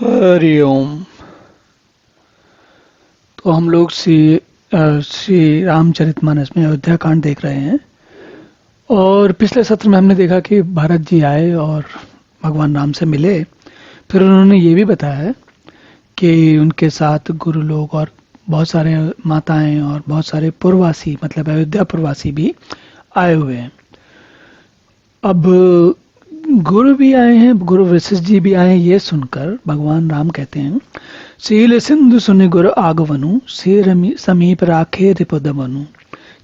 हरि ओम। तो हम लोग श्री रामचरितमानस में अयोध्या कांड देख रहे हैं। और पिछले सत्र में हमने देखा कि भरत जी आए और भगवान राम से मिले। फिर उन्होंने ये भी बताया कि उनके साथ गुरु लोग और बहुत सारे माताएं और बहुत सारे पुरवासी, मतलब अयोध्या पुरवासी भी आए हुए हैं। अब गुरु भी आए हैं, गुरु वशिष्ठ जी भी आए हैं। ये सुनकर भगवान राम कहते हैं, शील सिंधु सुनि गुरु आगवनु, सिर समीप राखे रिपुदमनु,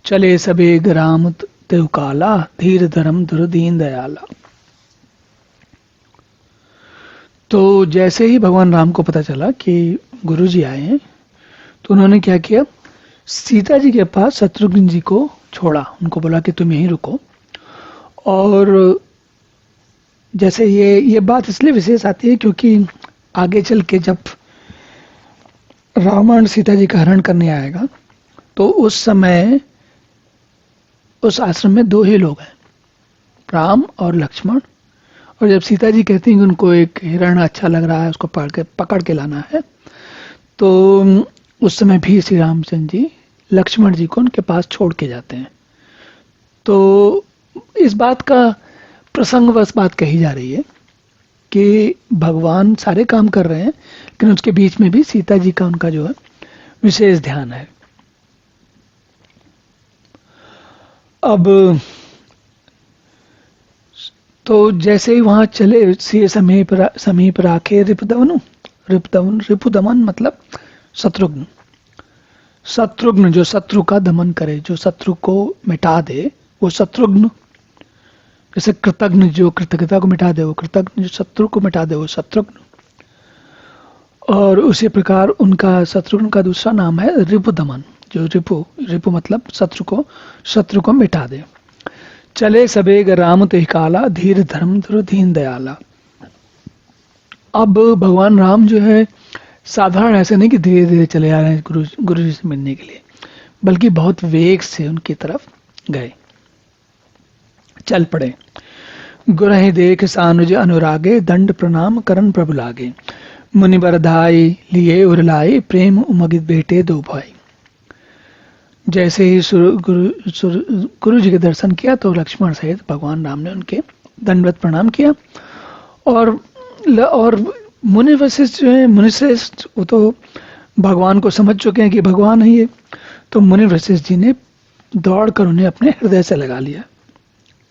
चले सबे ग्राम तेउ काला, धीर धर्म धुर दीन दयाला। तो जैसे ही भगवान राम को पता चला कि गुरु जी आए हैं, तो उन्होंने क्या किया, सीता जी के पास शत्रुघ्न जी को छोड़ा। उनको बोला कि तुम यहीं रुको। और जैसे ये बात इसलिए विशेष आती है क्योंकि आगे चल के जब रावण सीता जी का हरण करने आएगा, तो उस समय उस आश्रम में दो ही लोग हैं, राम और लक्ष्मण। और जब सीता जी कहती हैं कि उनको एक हिरण अच्छा लग रहा है, उसको पकड़ के लाना है, तो उस समय भी श्री रामचंद्र जी लक्ष्मण जी को उनके पास छोड़ के जाते हैं। तो इस बात का प्रसंगवश बात कही जा रही है कि भगवान सारे काम कर रहे हैं, लेकिन उसके बीच में भी सीता जी का उनका जो है विशेष ध्यान है। अब तो जैसे ही वहां चले, समीप राखे रिपुदमन मतलब शत्रुघ्न। शत्रुघ्न जो शत्रु का दमन करे, जो शत्रु को मिटा दे, वो शत्रुघ्न। जैसे कृतघ्न जो कृतज्ञता को मिटा दे, वो कृतघ्न। जो शत्रु को मिटा दे, वो शत्रुघ्न। और उसी प्रकार उनका शत्रुघ्न का दूसरा नाम है रिपुदमन, जो रिपु मतलब शत्रु को मिटा दे। चले सबेग राम ते काला, धीर धर्म धुर दीन दयाला। अब भगवान राम जो है साधारण ऐसे नहीं कि धीरे धीरे चले आ रहे हैं गुरु जी से मिलने के लिए, बल्कि बहुत वेग से उनकी तरफ गए, चल पड़े। गुरहि देख सानुज अनुरागे, दंड प्रणाम करन प्रभु लागे, मुनि बरधाई लिए उरलाई, प्रेम उमगित बेटे दो भाई। जैसे ही गुरु जी के दर्शन किया तो लक्ष्मण सहित भगवान राम ने उनके दंडवत प्रणाम किया। और मुनि वशिष्ठ जो है, मुनि श्रेष्ठ, वो तो भगवान को समझ चुके हैं कि भगवान है ये। तो मुनि वशिष्ठ जी ने दौड़कर उन्हें अपने हृदय से लगा लिया,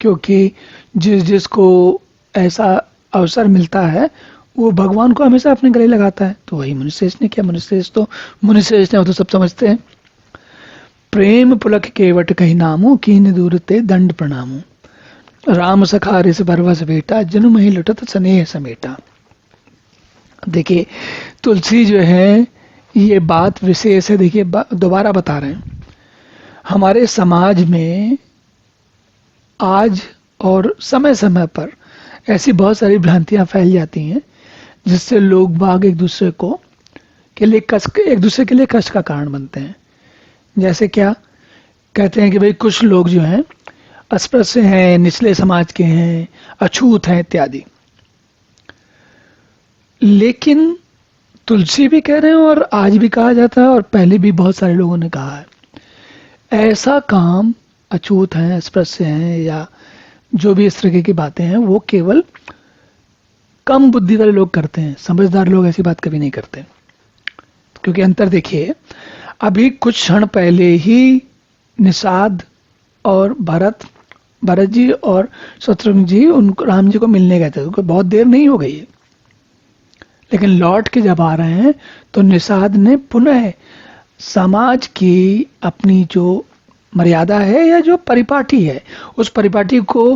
क्योंकि जिसको ऐसा अवसर मिलता है वो भगवान को हमेशा अपने गले लगाता है। तो वही मुनिश्रेष्ठ ने किया। मुनिश्रेष्ठ ने वो तो सब समझते हैं। प्रेम पुलक केवट कही नामू, कीन दूर ते दंड प्रणामू, राम सखा रिस बरवस बेटा, जनु मही लुटत स्नेह समेटा। देखिए तुलसी जो है, ये बात विशेष है। देखिए दोबारा बता रहे हैं, हमारे समाज में आज और समय समय पर ऐसी बहुत सारी भ्रांतियां फैल जाती हैं, जिससे लोग बाग एक दूसरे के लिए कष्ट का कारण बनते हैं। जैसे क्या कहते हैं कि भाई कुछ लोग जो हैं अस्पृश्य हैं, निचले समाज के हैं, अछूत हैं इत्यादि। लेकिन तुलसी भी कह रहे हैं और आज भी कहा जाता है और पहले भी बहुत सारे लोगों ने कहा है, ऐसा काम अछूत हैं, अस्पृश्य हैं, या जो भी इस तरह की बातें हैं, वो केवल कम बुद्धि वाले लोग करते हैं। समझदार लोग ऐसी बात कभी नहीं करते। क्योंकि अंतर देखिए, अभी कुछ क्षण पहले ही निषाद और भरत जी और शत्रुघ्न जी उनको राम जी को मिलने गए थे। उनको बहुत देर नहीं हो गई है, लेकिन लौट के जब आ रहे हैं तो निषाद ने पुनः समाज की अपनी जो मर्यादा है या जो परिपाटी है, उस परिपाटी को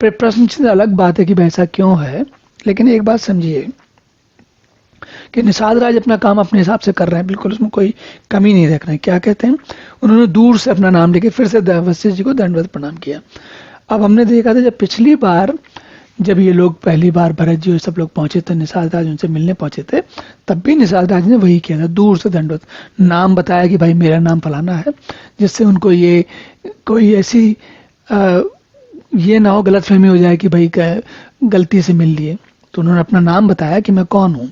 प्रश्न। अलग बात है कि वैसा क्यों है, लेकिन एक बात समझिए कि निषाद राज अपना काम अपने हिसाब से कर रहे हैं, बिल्कुल उसमें कोई कमी नहीं देख रहे हैं। क्या कहते हैं, उन्होंने दूर से अपना नाम लेके फिर से वशिष्ठ जी को दंडवत प्रणाम किया। अब हमने देखा था जब पिछली बार जब ये लोग पहली बार भरत जी और सब लोग पहुंचे थे, निषाद राज उनसे मिलने पहुंचे थे, तब भी निषाद राज ने वही किया था, दूर से दंडवत, नाम बताया कि भाई मेरा नाम फलाना है, जिससे उनको ये कोई ऐसी ये ना हो, गलतफहमी हो जाए कि भाई गलती से मिल लिए। तो उन्होंने अपना नाम बताया कि मैं कौन हूँ।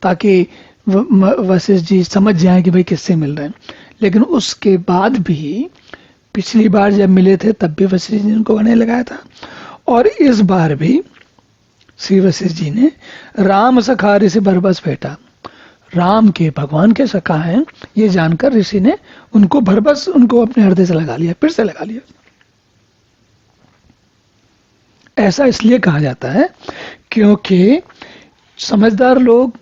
ताकि वशिष्ठ जी समझ जाएं कि भाई किससे मिल रहे हैं। लेकिन उसके बाद भी पिछली बार जब मिले थे तब भी वशिष्ठ जी ने उनको गले लगाया था, और इस बार भी श्री वशिष्ठ जी ने राम सखा ऋषि भरबस भेटा, राम के भगवान के सखा हैं ये जानकर ऋषि ने उनको भरबस उनको अपने हृदय से लगा लिया, फिर से लगा लिया। ऐसा इसलिए कहा जाता है क्योंकि समझदार लोग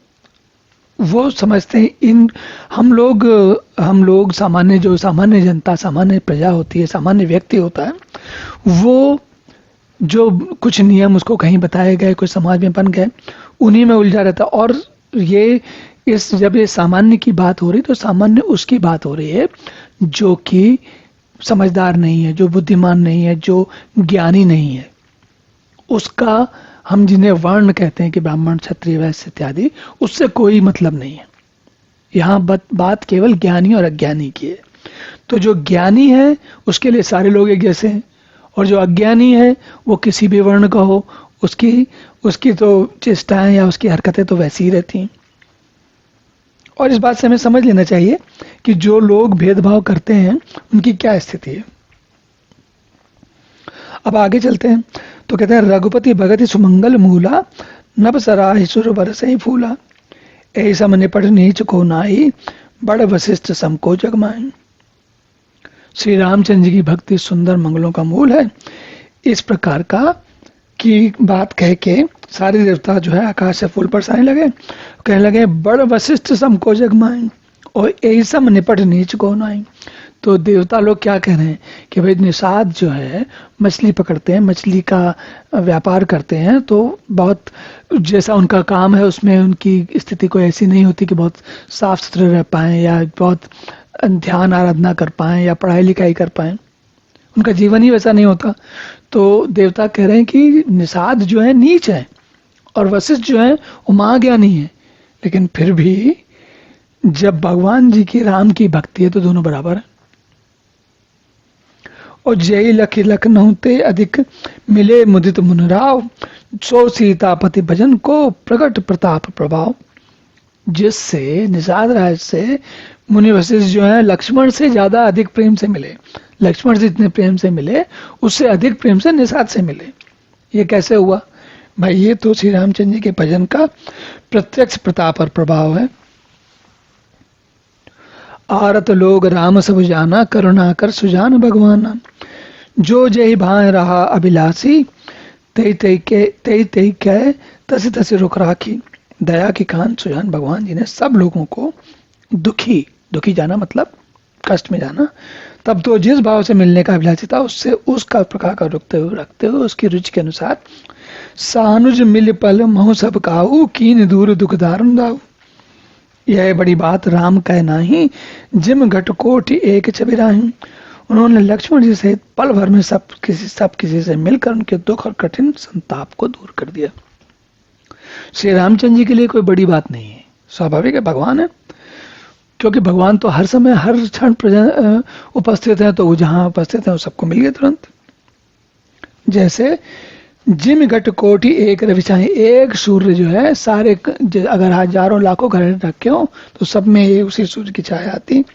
वो समझते हैं इन हम लोग सामान्य, जो सामान्य जनता, सामान्य प्रजा होती है, सामान्य व्यक्ति होता है, वो जो कुछ नियम उसको कहीं बताए गए, कुछ समाज में बन गए, उन्हीं में उलझा रहता है। और ये जब ये सामान्य की बात हो रही तो सामान्य उसकी बात हो रही है जो कि समझदार नहीं है, जो बुद्धिमान नहीं है, जो ज्ञानी नहीं है। उसका हम जिन्हें वर्ण कहते हैं कि ब्राह्मण, क्षत्रिय, वैश्य इत्यादि, उससे कोई मतलब नहीं है। यहाँ बात केवल ज्ञानी और अज्ञानी की है। तो जो ज्ञानी है उसके लिए सारे लोग एक जैसे हैं, और जो अज्ञानी है वो किसी भी वर्ण का हो, उसकी तो चेष्टाएं या उसकी हरकतें तो वैसी ही रहती हैं। और इस बात से हमें समझ लेना चाहिए कि जो लोग भेदभाव करते हैं उनकी क्या स्थिति है। अब आगे चलते हैं तो कहते हैं रघुपति भगति सुमंगल मूला, नभ सराहि सुर बरसहि फूला, ऐसा मन निपट नीच को नाई, बड़ वशिष्ठ सम को जगमाई। श्री रामचंद्र जी की भक्ति सुंदर मंगलों का मूल है। इस प्रकार का की बात कह के सारे देवता जो है आकाश से फूल बरसाने लगे, कहने लगे बड़ वशिष्ठ सम को जगमाई, और ऐसा मन निपट नीच को नाई। तो देवता लोग क्या कह रहे हैं कि भाई निषाद जो है मछली पकड़ते हैं, मछली का व्यापार करते हैं, तो बहुत जैसा उनका काम है उसमें उनकी स्थिति कोई ऐसी नहीं होती कि बहुत साफ सुथरे रह पाएं या बहुत ध्यान आराधना कर पाएं या पढ़ाई लिखाई कर पाएं, उनका जीवन ही वैसा नहीं होता। तो देवता कह रहे हैं कि निषाद जो है नीच है और वशिष्ठ जो है वो महाज्ञानी है, लेकिन फिर भी जब भगवान जी की, राम की भक्ति है तो दोनों बराबर है। और जय लखी लखनऊ ते अधिक मिले मुदित मुनराव, सो सीतापति भजन को प्रकट प्रताप प्रभाव। जिससे निषाद राज से मुनि वशिष्ठ जो है लक्ष्मण से ज्यादा अधिक प्रेम से मिले, लक्ष्मण से जितने प्रेम से मिले उससे अधिक प्रेम से निषाद से मिले। ये कैसे हुआ भाई? ये तो श्री रामचंद्र जी के भजन का प्रत्यक्ष प्रताप और प्रभाव है। आरत लोग राम सब जाना, करुणा कर सुजान भगवाना, जो जय भाए रहा अभिलाषी, तई तई कह तसी तसी रुख राखी। दया की खान सुजान भगवान जी ने सब लोगों को दुखी जाना मतलब कष्ट में जाना, तब तो जिस भाव से मिलने का अभिलाषी था उससे उसका प्रकार का रखते हुए उसकी रुचि के अनुसार सानुज मिल पल महु सब काऊ, कीन दूर दुख दारुण दाऊ। यह बड़ी बात राम कह नाही, जिम घट कोटि एक छबिराही। उन्होंने लक्ष्मण जी सहित पल भर में सब किसी से मिलकर उनके दुख और कठिन संताप को दूर कर दिया। श्री रामचंद्र जी के लिए कोई बड़ी बात नहीं है, स्वाभाविक है, भगवान है, क्योंकि भगवान तो हर समय हर क्षण उपस्थित है, तो वो जहां उपस्थित है वो सबको मिल गया तुरंत। जैसे जिम घट कोटि एक रविछाई, एक सूर्य जो है सारे अगर हजारों लाखों घर रखे हो तो सब में ये उसी सूर्य की छाया आती,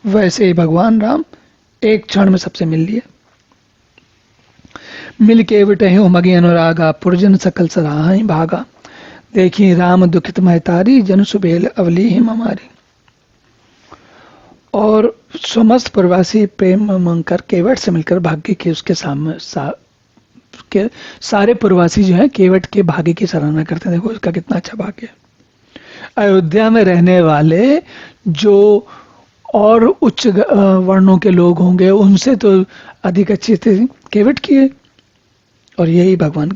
वैसे ही भगवान राम एक क्षण में सबसे मिल लिए। मिल के विटहु मगे अनुरागा, पुरजन सकल सराहाई भागा, देखी राम दुखित महतारी, जन सुबेल अवली हिम हमारी। और समस्त प्रवासी प्रेम मंगकर केवट से मिलकर भाग्य के उसके सामने के सारे प्रवासी जो है केवट के भाग्य की सराहना करते हैं। देखो इसका कितना अच्छा भाग्य है। अयोध्या में रहने वाले जो और उच्च वर्णों के लोग होंगे उनसे तो अधिक अच्छी स्थिति केवट की है। और यही भगवान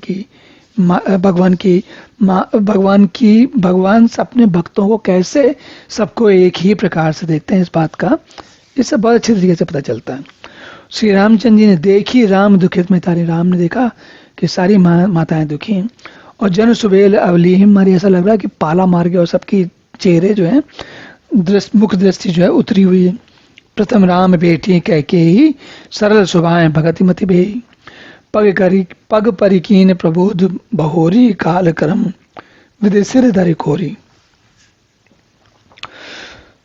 अपने भक्तों को कैसे सबको एक ही प्रकार से देखते हैं, इस बात का इससे बहुत अच्छे तरीके से पता चलता है। श्री रामचंद्र जी ने देखी राम दुखित में तारी, राम ने देखा कि सारी माताएं दुखी हैं, और जन सुबेल अवलीहिम मारी, ऐसा लग रहा है कि पाला मार गया और सबकी चेहरे जो है मुख दृष्टि जो है उतरी हुई है। प्रथम राम बेटी कैकेयी, सरल सुभाएं भगति मति बेही, पग परिकीन प्रबोध बहोरी, काल करम विदे सिर धरि खोरी।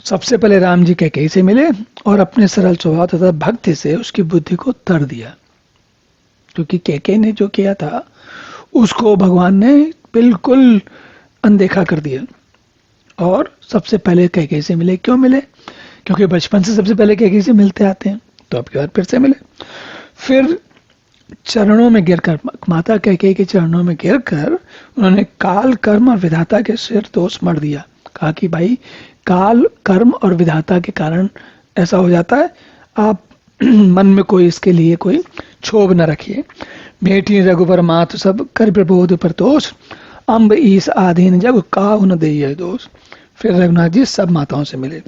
सबसे पहले राम जी कैकेयी से मिले और अपने सरल स्वभाव तथा भक्ति से उसकी बुद्धि को तर दिया, क्योंकि कैकेयी ने जो किया था उसको भगवान ने बिल्कुल अनदेखा कर दिया। और सबसे पहले कैकेयी से मिले। क्यों मिले? क्योंकि बचपन से सबसे पहले कैकेयी से मिलते आते हैं, तो अब की बार फिर से मिले। फिर चरणों में गिरकर, माता कैकेयी के चरणों में गिरकर उन्होंने काल, कर्म और विधाता के सिर दोष मर दिया। कहा कि भाई काल, कर्म और विधाता के कारण ऐसा हो जाता है, आप मन में कोई इसके लिए कोई क्षोभ न रखिए। भेटी रघुवर मात सब कर प्रबोध प्रतोष, अम्ब ईस आधीन जग काहु न देय दोष। फिर रघुनाथ जी सब माताओं से मिले,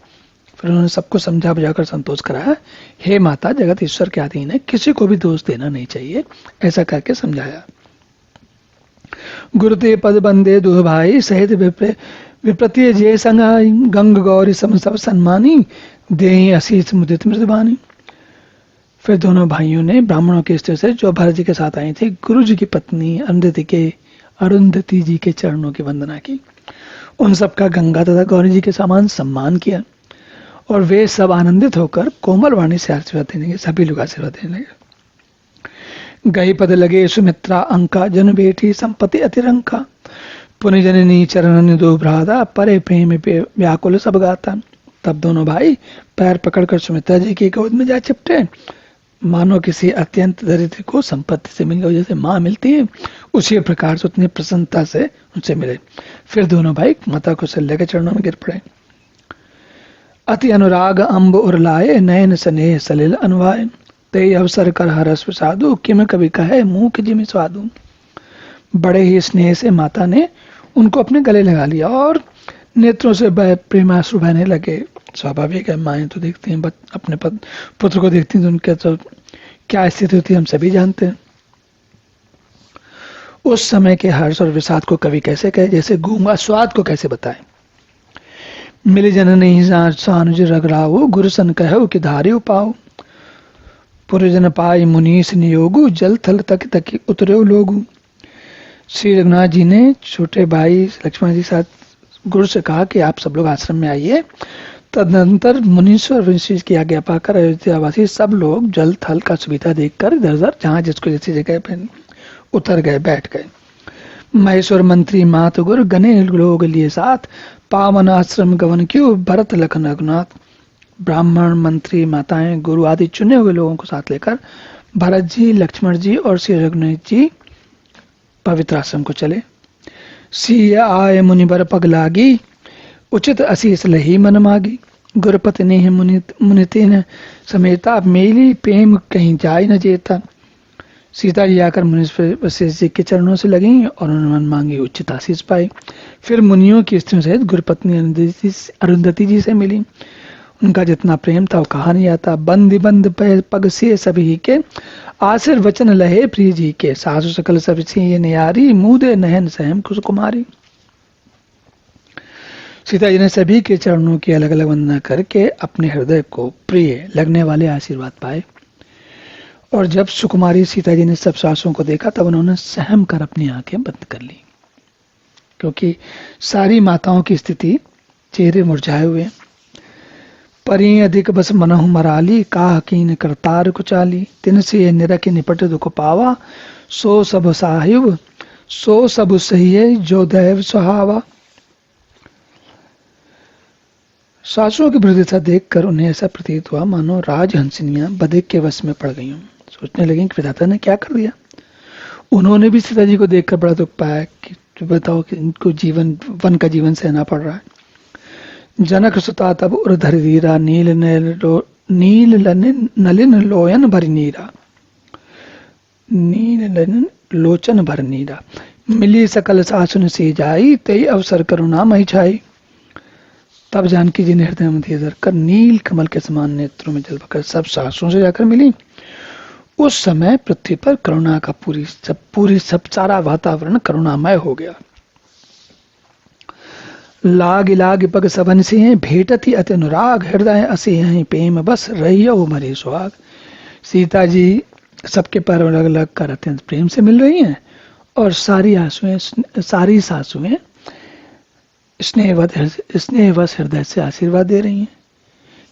फिर उन्होंने सबको समझा बुझाकर संतोष कराया। हे माता, जगत ईश्वर के अधीन है, किसी को भी दोष देना नहीं चाहिए, ऐसा करके समझाया। गुरुते पद बंदे दुह भाई, सहित विप्रतीय जे संगाई, गंग गौरी सम सब सन्मानी, दे असीस मुदित मृदबानी। फिर दोनों भाइयों ने ब्राह्मणों के स्त्री से जो भरत जी के साथ आई थी, गुरु जी की पत्नी अरुंधति जी के चरणों की वंदना की। उन सबका गंगा तथा गौरी जी के समान सम्मान किया और वे सब आनंदित होकर कोमल वाणी से आशीर्वाद देने लगे। सभी लोग आशीर्वाद देने लगे। गई पद लगे सुमित्रा अंका, जन बेटी संपत्ति अतिरंका, पुण्य जननी चरण निदो भ्राता, परे प्रेम पे व्याकुल सब गाता। तब दोनों भाई पैर पकड़कर सुमित्रा जी की गोद में जा चिपटे, मानो किसी अत्यंत दरिद्र को संपत्ति से मिल गई, जैसे माँ मिलती है उसी प्रकार से उतनी प्रसन्नता से उनसे मिले। फिर दोनों भाई माता कौशल्या के चरणों में गिर पड़े। अति अनुराग अम्ब उर लाए, नयन स्नेह सलिल अनुवाय, ते अवसर कर हरस प्रसादु, किम कवि कहे मुख जिमि स्वादु। बड़े ही स्नेह से माता ने उनको अपने गले लगा लिया और नेत्रों से प्रेमाश्रु बहने लगे। स्वाभाविक है, माएँ तो देखती हैं अपने पुत्र को देखती हैं तो उनके तो क्या स्थिति होती है हम सभी जानते हैं। उस समय के हर्ष और विषाद को कवि कैसे कहे, जैसे गूंगा स्वाद को कैसे बताए। मिले जननी सानुज रगराओ, गुरु सन कहो कि धारे पाओ, पुरजन पाई मुनीस नियोगु, जल थल तक तक उतरे लोगु। श्री रघुनाथ जी ने छोटे भाई लक्ष्मण जी साथ गुरु से कहा कि आप सब लोग आश्रम में आइए। तदनंतर मुनीश्वर वंशी की आज्ञा पाकर अयोध्यावासी सब लोग जल थल का सुविधा देखकर इधर उधर जहां जिसको जैसी जगह पे उतर गए, बैठ गए। महेश्वर मंत्री मात गुरु गणे लोग लिए साथ, पावन आश्रम गवन क्यों भरत लखन रघुनाथ। ब्राह्मण, मंत्री, माताएं, गुरु आदि चुने हुए लोगों को साथ लेकर भरत जी, लक्ष्मण जी और श्री रघुनाथ जी पवित्र आश्रम को चले। सिय आय मुनिबर पग लागी, उचित असीस लही मन मागी। गुरुपति ने मुनितिन समेता, मेली प्रेम कहीं जाय न जेता। सीता जी आकर मुनीश्वर वशिष्ठ जी के चरणों से लगी और उन्होंने मन मांगी उचित आशीष पाई। फिर मुनियों की स्त्रियों सहित गुरुपत्नी अरुंधति जी से मिली। उनका जितना प्रेम था वो कहा नहीं आता। बंद बंद पग से सभी के, आशीर वचन लहे प्रिय जी के। सासु सकल सब ये न्यारी, मुदे नहन सहम कुश कुमारी। सीता जी ने सभी के चरणों की अलग अलग वंदना करके अपने हृदय को प्रिय लगने वाले आशीर्वाद पाए। और जब सुकुमारी सीता जी ने सब सासुओं को देखा तब उन्होंने सहम कर अपनी आंखें बंद कर ली, क्योंकि सारी माताओं की स्थिति चेहरे मुरझाए हुए। परी अधिक बस मनहु मराली, काह कीन करतार कुचाली। तिन से निरख निपट दुख पावा, सो सब साहिब सो सब सही जो दैव सुहावा। सासुओं की वृद्धिता देखकर उन्हें ऐसा प्रतीत हुआ मानो राजहंसिनियां बधिक के वश में पड़ गई हों। सोचने लगी कि विधाता ने क्या कर दिया। उन्होंने भी सीता जी को देखकर बड़ा दुख पाया कि बताओ कि इनको जीवन वन का जीवन सहना पड़ रहा है। जनक सुता तब उर धरि धीरा, नील नलिन लोयन भर नीरा, नील नलिन लोचन भर नीरा। मिली सकल सासुन सी जाई, तई अवसर करुणा मही छाई। तब जानकी जी ने हृदय में धीरे कर नील कमल के समान नेत्रों में जल भरकर सब सासुओं से जाकर मिली। उस समय पृथ्वी पर करुणा का पूरी सब सारा वातावरण करुणामय हो गया। लाग लाग पग सबन से भेटती अति अनुराग, हृदय असी हैं प्रेम बस रहियो मरे सुहाग। सीता जी सबके पैर अलग अलग कर अत्यंत प्रेम से मिल रही हैं और सारी सासुएं स्नेहवश हृदय से आशीर्वाद दे रही हैं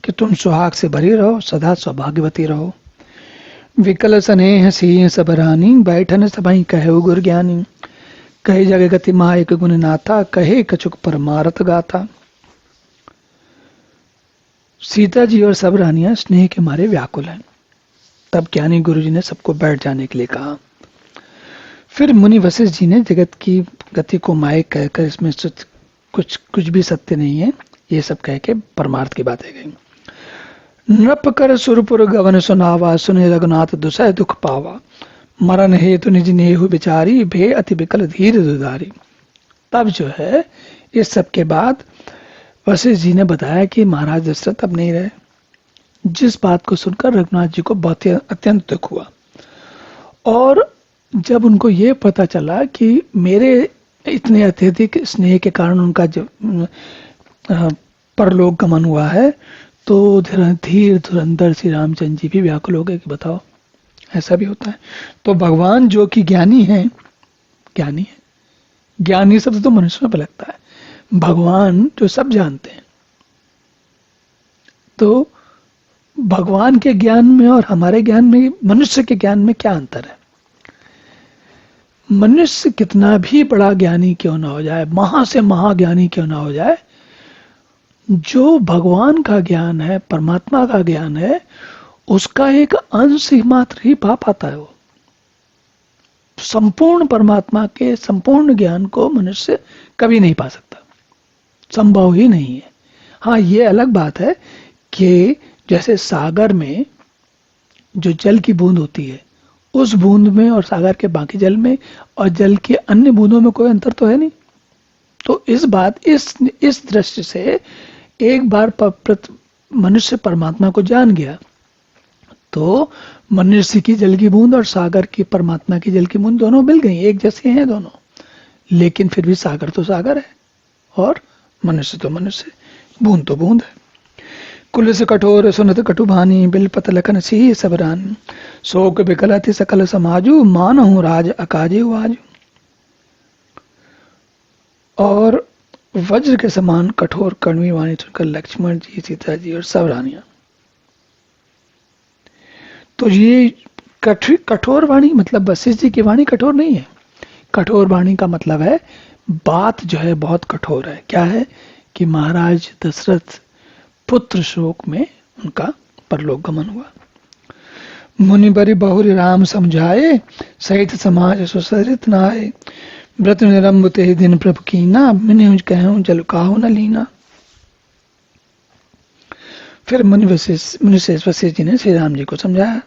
कि तुम सुहाग से भरी रहो, सदा सौभाग्यवती रहो। विकल स्नेह सिंह सब रानी, बैठन सभई कहे गुर ज्ञानी। कहे जग गति मायक गुण नाथा, कहे कछुक परमारथ गाथा। सीता जी और सब रानियां स्नेह के मारे व्याकुल हैं। तब ज्ञानी गुरु जी ने सबको बैठ जाने के लिए कहा। फिर मुनि वशिष्ठ जी ने जगत की गति को मायक कहकर इसमें कुछ भी सत्य नहीं है, ये सब कह के परमार्थ की बातें गई। नृप कर सुरपुर गवन सुनावा, सुने रघुनाथ दुसह दुख पावा। मरण हेतु निज नेहु बिचारी, भे अति विकल धीर दुधारी। तब जो है इस सब के बाद वशिष्ठ जी ने बताया कि महाराज दशरथ अब नहीं रहे। जिस बात को सुनकर रघुनाथ जी को बहुत ही अत्यंत दुख हुआ, और जब उनको ये पता चला कि मेरे इतने अत्यधिक स्नेह के कारण उनका जो परलोक गमन हुआ है, तो धीर धुरंधर श्री रामचंद्र जी भी व्याकुल हो गए कि बताओ ऐसा भी होता है। तो भगवान जो कि ज्ञानी है, ज्ञानी शब्द तो मनुष्य में लगता है, भगवान जो सब जानते हैं। तो भगवान के ज्ञान में और हमारे ज्ञान में, मनुष्य के ज्ञान में क्या अंतर है? मनुष्य कितना भी बड़ा ज्ञानी क्यों ना हो जाए, महा से महाज्ञानी क्यों ना हो जाए, जो भगवान का ज्ञान है, परमात्मा का ज्ञान है, उसका एक अंश ही मात्र ही पा पाता है। वो संपूर्ण परमात्मा के संपूर्ण ज्ञान को मनुष्य कभी नहीं पा सकता, संभव ही नहीं है। हाँ, ये अलग बात है कि जैसे सागर में जो जल की बूंद होती है, उस बूंद में और सागर के बाकी जल में और जल के अन्य बूंदों में कोई अंतर तो है नहीं। तो इस दृष्टि से एक बार मनुष्य परमात्मा को जान गया तो मनुष्य की जल की बूंद और सागर की परमात्मा की जल की बूंद दोनों मिल गई, एक जैसे हैं दोनों। लेकिन फिर भी सागर तो सागर है और मनुष्य तो मनुष्य, बूंद तो बूंद है। कुल से कठोर सुनत कटुभानी, बिलपत लखन सिंह सबरान। शोक विकलति सकल समाजू, मानहु राज अकाजे आज। और वज्र के समान कठोर कड़वी वाणी सुनकर लक्ष्मण जी, सीता जी और सब रानियां, तो ये कठोर वाणी मतलब वशिष्ठ जी की वाणी कठोर नहीं है। कठोर वाणी का मतलब है बात जो है बहुत कठोर है। क्या है कि महाराज दशरथ पुत्र शोक में उनका परलोक गमन हुआ। मुनि बरि बहुरी राम समझाए, सहित समाज सुसरित नाय। व्रत निरंब ते दिन प्रभु कीना, मिन्हु कहूं जल काहू न लीना। फिर मुनि वशिष्ठ जी ने श्री राम जी को समझाया।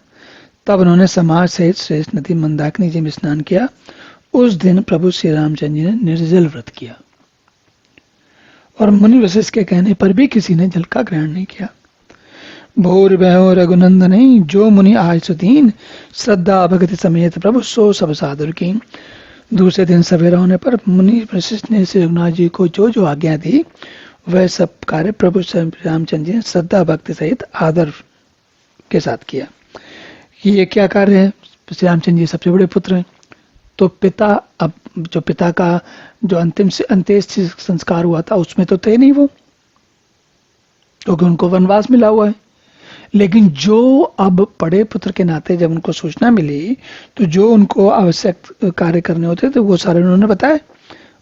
तब उन्होंने समाज सहित श्रेष्ठ नदी मंदाकिनी जी में स्नान किया। उस दिन प्रभु श्री रामचंद्र जी ने निर्जल व्रत किया और मुनि वशिष्ठ के कहने पर भी किसी ने जल का ग्रहण नहीं किया। भोर बहो रघुनंदन, जो मुनि आज सुदीन। श्रद्धा भक्ति समेत प्रभु सो सब साधुर की। दूसरे दिन सवेरा होने पर मुनि वशिष्ठ ने श्री रघुनाथ जी को जो जो आज्ञा दी, वह सब कार्य प्रभु रामचंद्र जी ने श्रद्धा भक्ति सहित आदर के साथ किया। ये क्या कार्य है? श्री रामचंद्र जी सबसे बड़े पुत्र हैं, तो पिता का जो अंत्येष्टि संस्कार हुआ था उसमें तो थे नहीं वो, क्योंकि उनको वनवास मिला हुआ है। लेकिन जो अब बड़े पुत्र के नाते जब उनको सूचना मिली, तो जो उनको आवश्यक कार्य करने होते थे वो सारे उन्होंने बताए,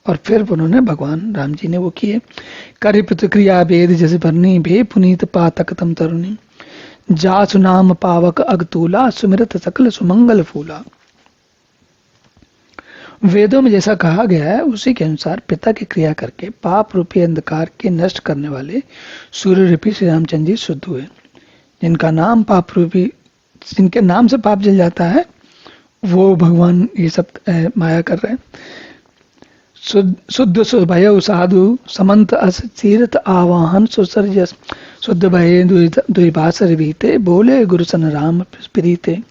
और फिर उन्होंने भगवान राम जी ने वो किए। करि प्रतिक्रिया वेद जैसे भरनी, भे पुनीत पातक तम तरुणी। जासु नाम पावक अगतूला, सुमिरत सकल सुमंगल फूला। वेदों में जैसा कहा गया है उसी के अनुसार पिता की क्रिया करके पाप रूपी अंधकार के नष्ट करने वाले सूर्य रूपी श्री रामचंद्र जी शुद्ध हुए। जिनका नाम पाप रूपी, जिनके नाम से पाप जल जाता है, वो भगवान ये सब माया कर रहे हैं। शुद्ध सुभय साधु समंत अस तीर्थ आवाहन सुसर्जस। शुद्ध भय द्विभाषर बीते, बोले गुरुसन राम प्रीते।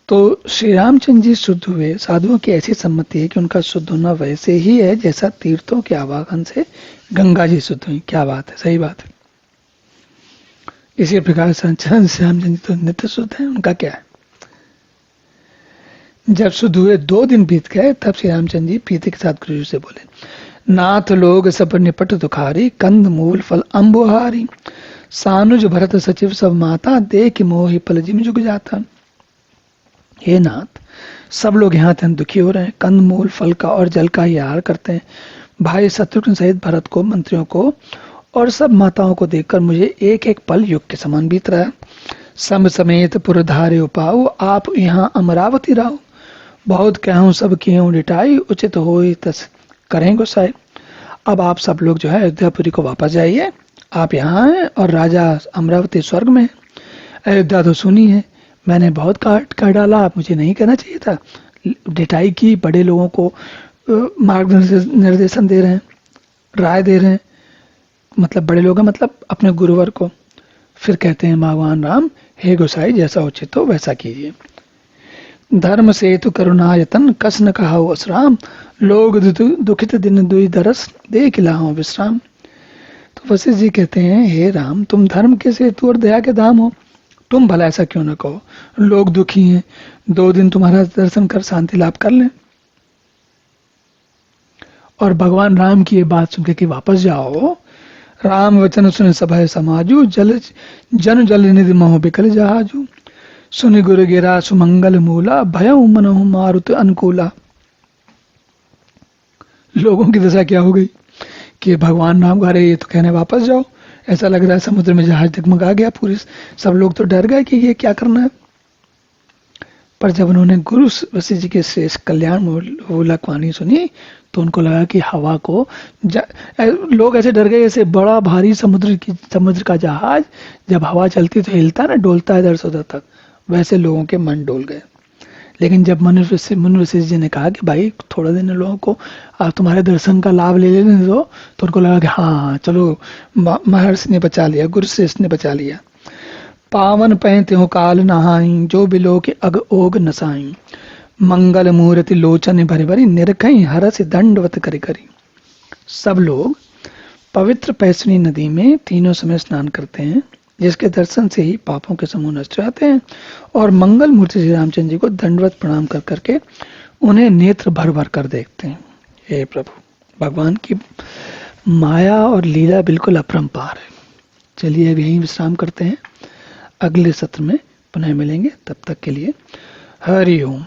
तो श्री रामचंद्र जी शुद्ध हुए। साधुओं की ऐसी सम्मति है कि उनका शुद्ध होना वैसे ही है जैसा तीर्थों के आवागमन से गंगा जी शुद्ध हुई। क्या बात है, सही बात है। इसी प्रकार से श्री रामचंद्र जी तो नित्य शुद्ध है। उनका क्या है, जब शुद्ध हुए 2 दिन बीत गए, तब श्री रामचंद्र जी प्रीति के साथ गुरु जी से बोले, नाथ लोग सब निपट दुखारी, कंद मूल फल अम्बुहारी। सानुज भरत सचिव सब माता, देख मोहि पल जिम जुग जाता। हे नाथ, सब लोग यहाँ अत्यंत दुखी हो रहे हैं, कंद मूल फल का और जल का ही आहार करते हैं। भाई शत्रुघ्न सहित भरत को, मंत्रियों को और सब माताओं को देखकर मुझे एक एक पल युग के समान बीत रहा है। सम समेत पुरधारे उपाऊ, आप यहाँ अमरावती रहो। बहुत कहूँ सब किए डिटाई, उचित हो तस करें गोसाई। अब आप सब लोग जो है अयोध्यापुरी को वापस जाइए। आप यहाँ हैं और राजा अमरावती स्वर्ग में है। अयोध्या तो सुनी है, मैंने बहुत काट कर डाला, आप मुझे नहीं करना चाहिए था। डिटाई की, बड़े लोगों को निर्देशन दे रहे हैं, राय दे रहे हैं, मतलब बड़े लोग हैं, मतलब अपने गुरुवर को। फिर कहते हैं भगवान राम, हे गोसाई जैसा उचित हो वैसा कीजिए। धर्म सेतु करुणायतन, कस न कहा असराम। लोग दुखित दिन दुई दरस, देख लाओ विश्राम। तो वशिष्ठ जी कहते हैं, हे राम, तुम धर्म के सेतु और दया के धाम हो, तुम भला ऐसा क्यों न कहो। लोग दुखी हैं, 2 दिन तुम्हारा दर्शन कर शांति लाभ कर लें। और भगवान राम की ये बात सुनकर कि वापस जाओ, राम वचन सुन सभय समाजू, जन जल निधि मोह बिकल जहाजू। सुनि गुरु गिरा सुमंगल मूला, भयउ मनहु मारुत अनुकूला। लोगों की दशा क्या हो गई कि भगवान राम कह रहे ये तो कहने वापस जाओ, ऐसा लग रहा है समुद्र में जहाज डगमगा गया, पूरे सब लोग तो डर गए कि ये क्या करना है। पर जब उन्होंने गुरु वशिष्ठ जी के श्रेष्ठ कल्याण मूलक वाणी सुनी तो उनको लगा कि हवा को लोग ऐसे डर गए, ऐसे बड़ा भारी समुद्र का जहाज जब हवा चलती तो हिलता ना, डोलता है इधर से उधर तक, वैसे लोगों के मन डोल गए। लेकिन जब मुनि वशिष्ठ जी ने कहा कि भाई थोड़ा दिन लोगों को आप तुम्हारे दर्शन का लाभ ले लेने दो, तो उनको लगा कि हाँ चलो महर्षि ने बचा लिया, गुरु श्रेष्ठ ने बचा लिया। पावन पै त्यों काल नहाई, जो बिलो के अग ओग नसाई। मंगल मूर्ति लोचन भरी भरी, निरखई हरस दंडवत करी करी। सब लोग पवित्र पैसनी नदी में तीनों समय स्नान करते हैं, जिसके दर्शन से ही पापों के समूह नष्ट हो जाते हैं। और मंगल मूर्ति श्री रामचंद्र जी को दंडवत प्रणाम कर करके उन्हें नेत्र भर भर कर देखते हैं। हे प्रभु, भगवान की माया और लीला बिल्कुल अपरंपार है। चलिए अब यहीं विश्राम करते हैं, अगले सत्र में पुनः मिलेंगे, तब तक के लिए हरि ओम।